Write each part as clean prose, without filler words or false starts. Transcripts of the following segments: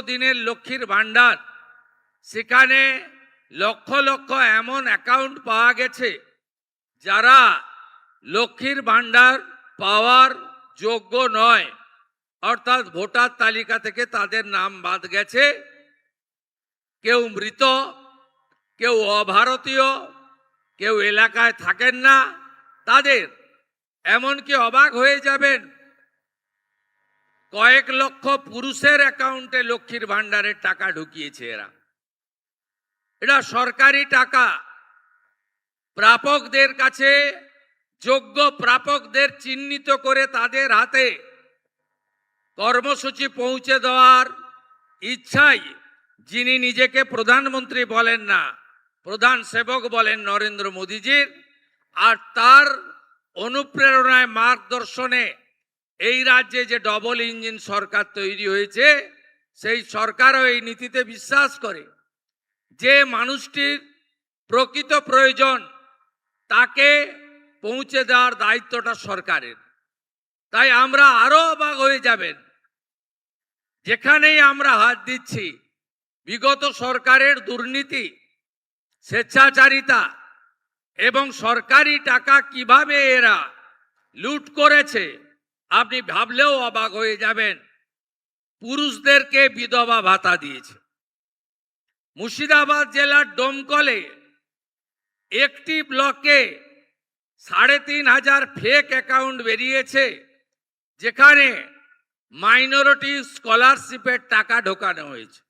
দিনের লক্ষ্মীর ভাণ্ডার, সেখানে লক্ষ লক্ষ এমন অ্যাকাউন্ট পাওয়া গেছে যারা লক্ষ্মীর ভাণ্ডার পাওয়ার যোগ্য নয়, অর্থাৎ ভোটার তালিকা থেকে তাদের নাম বাদ গেছে। কেউ মৃত, কেউ অভারতীয়, কেউ এলাকায় থাকেন না তাদের। এমনকি অবাক হয়ে যাবেন, কয়েক লক্ষ পুরুষের অ্যাকাউন্টে লক্ষ্মীর ভাণ্ডারের টাকা ঢুকিয়েছে এরা। এটা সরকারি টাকা। প্রাপকদের কাছে, যোগ্য প্রাপকদের চিহ্নিত করে তাদের হাতে কর্মসূচি পৌঁছে দেওয়ার ইচ্ছাই যিনি নিজেকে প্রধানমন্ত্রী বলেন না, প্রধান সেবক বলেন নরেন্দ্র মোদীজির, আর তার অনুপ্রেরণায় মার্গদর্শনে এই রাজ্যে যে ডবল ইঞ্জিন সরকার তৈরি হয়েছে, সেই সরকারও এই নীতিতে বিশ্বাস করে যে মানুষটির প্রকৃত প্রয়োজন তাকে পৌঁছে দেওয়ার দায়িত্বটা সরকারের। তাই আমরা আরো অবাক হয়ে যাবেন, যেখানেই আমরা হাত দিচ্ছি বিগত সরকারের দুর্নীতি, স্বেচ্ছাচারিতা এবং সরকারি টাকা কিভাবে এরা লুট করেছে, আপনি ভাবলেও অবাক হয়ে যাবেন। পুরুষদেরকে বিধবা ভাতা দিয়েছে। মুর্শিদাবাদ জেলার ডোমকলে একটি ব্লকে ৩,৫০০ ফেক অ্যাকাউন্ট বেরিয়েছে, যেখানে মাইনরিটি স্কলারশিপের টাকা ঢোকানো হয়েছে।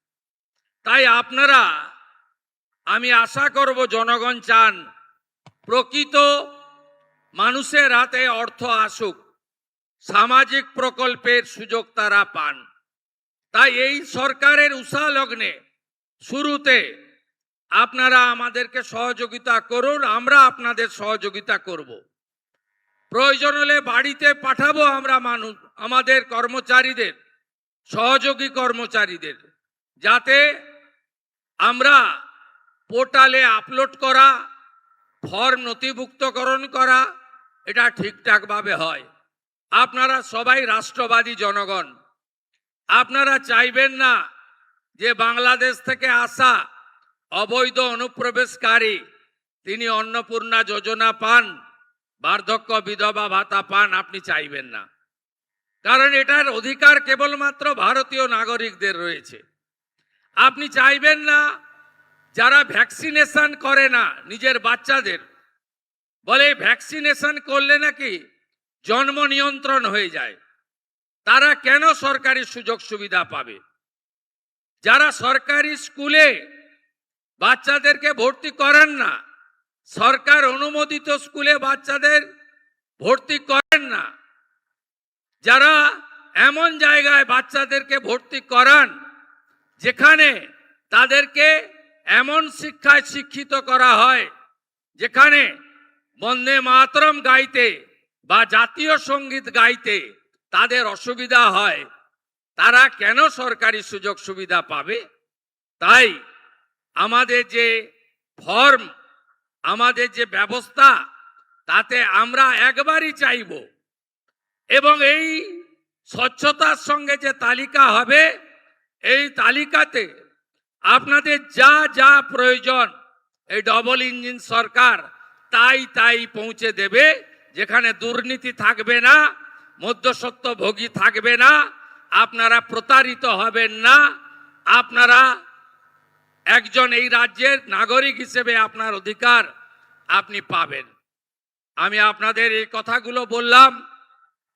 তাই আপনারা, আমি আশা করব জনগণ চান প্রকৃত মানুষের হাতে অর্থ আসুক, সামাজিক প্রকল্পের সুযোগ তারা পান। তাই এই সরকারের উষা লগ্নে শুরুতে আপনারা আমাদেরকে সহযোগিতা করুন, আমরা আপনাদের সহযোগিতা করব। প্রয়োজন হলে বাড়িতে পাঠাবো আমরা মানুষ, আমাদের কর্মচারীদের, সহযোগী কর্মচারীদের, যাতে আমরা পোর্টালে আপলোড করা, ফর্ম নথিভুক্তকরণ করা এটা ঠিকঠাকভাবে হয়। আপনারা সবাই রাষ্ট্রবাদী জনগণ, আপনারা চাইবেন না যে বাংলাদেশ থেকে আসা অবৈধ অনুপ্রবেশকারী তিনি অন্নপূর্ণা যোজনা পান, বার্ধক্য বিধবা ভাতা পান, আপনি চাইবেন না। কারণ এটার অধিকার কেবলমাত্র ভারতীয় নাগরিকদের রয়েছে। আপনি চাইবেন না যারা ভ্যাকসিনেশন করে না নিজের বাচ্চাদের, বলে ভ্যাকসিনেশন করলে নাকি জন্ম নিয়ন্ত্রণ হয়ে যায়, তারা কেন সরকারি সুযোগ সুবিধা পাবে? যারা সরকারি স্কুলে বাচ্চাদেরকে ভর্তি করেন না, সরকার অনুমোদিত স্কুলে বাচ্চাদের ভর্তি করেন না, যারা এমন জায়গায় বাচ্চাদেরকে ভর্তি করান যেখানে তাদেরকে এমন শিক্ষায় শিক্ষিত করা হয় যেখানে বন্দে মাতরম গাইতে বা জাতীয় সঙ্গীত গাইতে তাদের অসুবিধা হয়, তারা কেন সরকারি সুযোগ সুবিধা পাবে? তাই আমাদের যে ফর্ম, আমাদের যে ব্যবস্থা, তাতে আমরা একবারই চাইব, এবং এই স্বচ্ছতার সঙ্গে যে তালিকা হবে, এই তালিকাতে আপনাদের যা যা প্রয়োজন এই ডবল ইঞ্জিন সরকার তাই পৌঁছে দেবে। যেখানে দুর্নীতি থাকবে না, মধ্যস্বত্বভোগী থাকবে না, আপনারা প্রতারিত হবেন না, আপনারা একজন এই রাজ্যের নাগরিক হিসেবে আপনার অধিকার আপনি পাবেন। আমি আপনাদের এই কথাগুলো বললাম,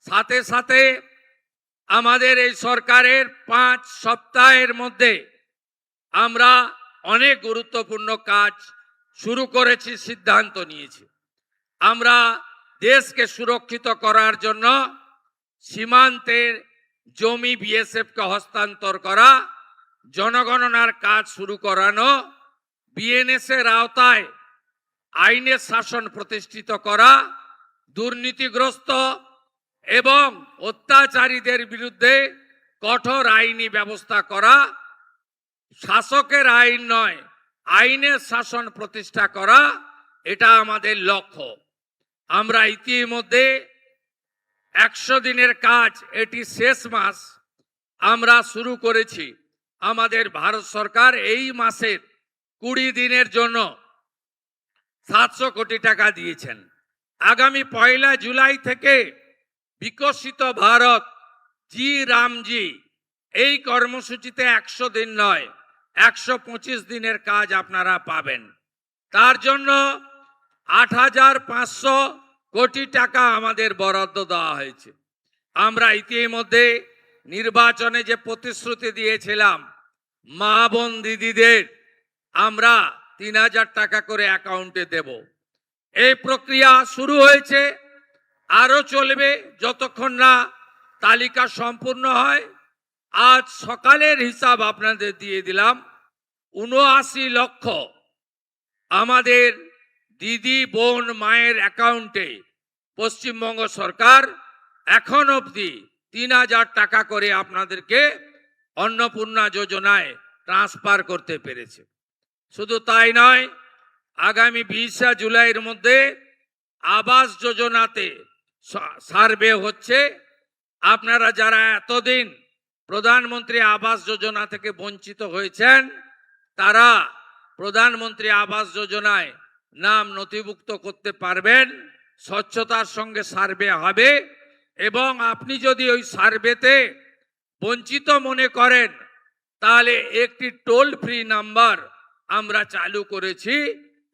সাথে সাথে আমাদের এই সরকারের 5 সপ্তাহের মধ্যে আমরা অনেক গুরুত্বপূর্ণ কাজ শুরু করেছি, সিদ্ধান্ত নিয়েছি। আমরা দেশকে সুরক্ষিত করার জন্য সীমান্তের জমি বিএসএফকে হস্তান্তর করা, জনগণনার কাজ শুরু করানো, বিএনএস এর আওতায় আইনের শাসন প্রতিষ্ঠিত করা, দুর্নীতিগ্রস্ত এবং অত্যাচারীদের বিরুদ্ধে কঠোর আইনি ব্যবস্থা করা, শাসকের আইন নয় আইনের শাসন প্রতিষ্ঠা করা, এটা আমাদের লক্ষ্য। আমরা ইতিমধ্যে 100 দিনের কাজ, এটি শেষ মাস, আমরা শুরু করেছি। আমাদের ভারত সরকার এই মাসের 20 দিনের জন্য 700 কোটি টাকা দিয়েছেন। আগামী 1 জুলাই থেকে বিকশিত ভারত জি রামজি এই কর্মসূচিতে 100 দিন নয় 125 দিনের কাজ আপনারা পাবেন। তার জন্য 8,500 কোটি টাকা আমাদের বরাদ্দ দেওয়া হয়েছে। আমরা ইতিমধ্যে নির্বাচনে যে প্রতিশ্রুতি দিয়েছিলাম মা বোন দিদিদের আমরা 3,000 টাকা করে অ্যাকাউন্টে দেব, এই প্রক্রিয়া শুরু হয়েছে, আরো চলবে যতক্ষণ না তালিকা সম্পূর্ণ হয়। আজ সকালের হিসাব আপনাদের দিয়ে দিলাম, 79 লক্ষ আমাদের দিদি বোন মায়ের অ্যাকাউন্টে পশ্চিমবঙ্গ সরকার এখন অবধি 3,000 টাকা করে আপনাদেরকে অন্নপূর্ণা যোজনায় ট্রান্সফার করতে পেরেছে। শুধু তাই নয়, আগামী 20 জুলাইয়ের মধ্যে আবাস যোজনাতে সার্ভে হচ্ছে। আপনারা যারা এতদিন প্রধানমন্ত্রী আবাস যোজনা থেকে বঞ্চিত হয়েছেন তারা প্রধানমন্ত্রী আবাস যোজনায় নাম নথিভুক্ত করতে পারবেন। স্বচ্ছতার সঙ্গে সার্ভে হবে এবং আপনি যদি ওই সার্ভেতে বঞ্চিত মনে করেন তাহলে একটি টোল ফ্রি নাম্বার আমরা চালু করেছি,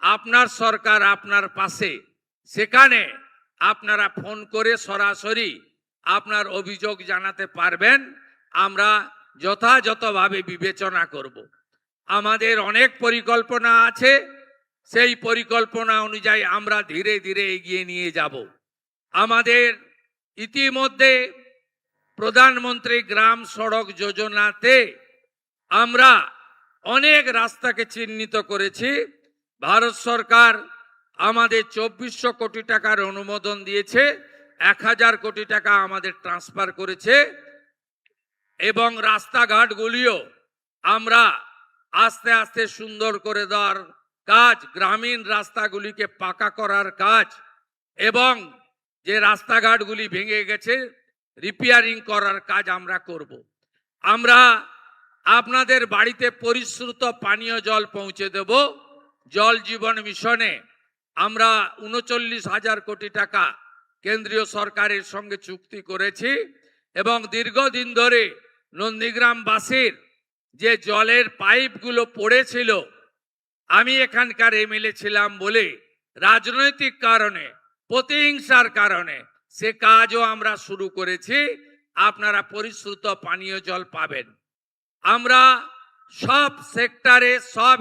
আপনার সরকার আপনার পাশে। সেখানে আপনারা ফোন করে সরাসরি আপনার অভিযোগ জানাতে পারবেন, আমরা যথাযথভাবে বিবেচনা করব। আমাদের অনেক পরিকল্পনা আছে, সেই পরিকল্পনা অনুযায়ী আমরা ধীরে ধীরে এগিয়ে নিয়ে যাব। আমাদের ইতিমধ্যে প্রধানমন্ত্রী গ্রাম সড়ক যোজনাতে আমরা অনেক রাস্তাকে চিহ্নিত করেছি। ভারত সরকার আমাদের 2400 কোটি টাকার অনুমোদন দিয়েছে, 1000 কোটি টাকা আমাদের ট্রান্সফার করেছে এবং রাস্তাঘাটগুলিও আমরা আস্তে আস্তে সুন্দর করে দেওয়ার কাজ, গ্রামীণ রাস্তাগুলিকে পাকা করার কাজ এবং যে রাস্তাঘাটগুলি ভেঙে গেছে রিপেয়ারিং করার কাজ আমরা করব। আমরা আপনাদের বাড়িতে পরিশ্রুত পানীয় জল পৌঁছে দেব। জল জীবন মিশনে আমরা 39,000 কোটি টাকা কেন্দ্রীয় সরকারের সঙ্গে চুক্তি করেছি এবং দীর্ঘদিন ধরে নন্দীগ্রামবাসীর যে জলের পাইপগুলো পড়েছিল, আমি এখানকার এমএলএ ছিলাম বলে রাজনৈতিক কারণে, প্রতিহিংসার কারণে সে কাজও আমরা শুরু করেছি। আপনারা পরিশ্রুত পানীয় জল পাবেন। আমরা সব সেক্টরে সব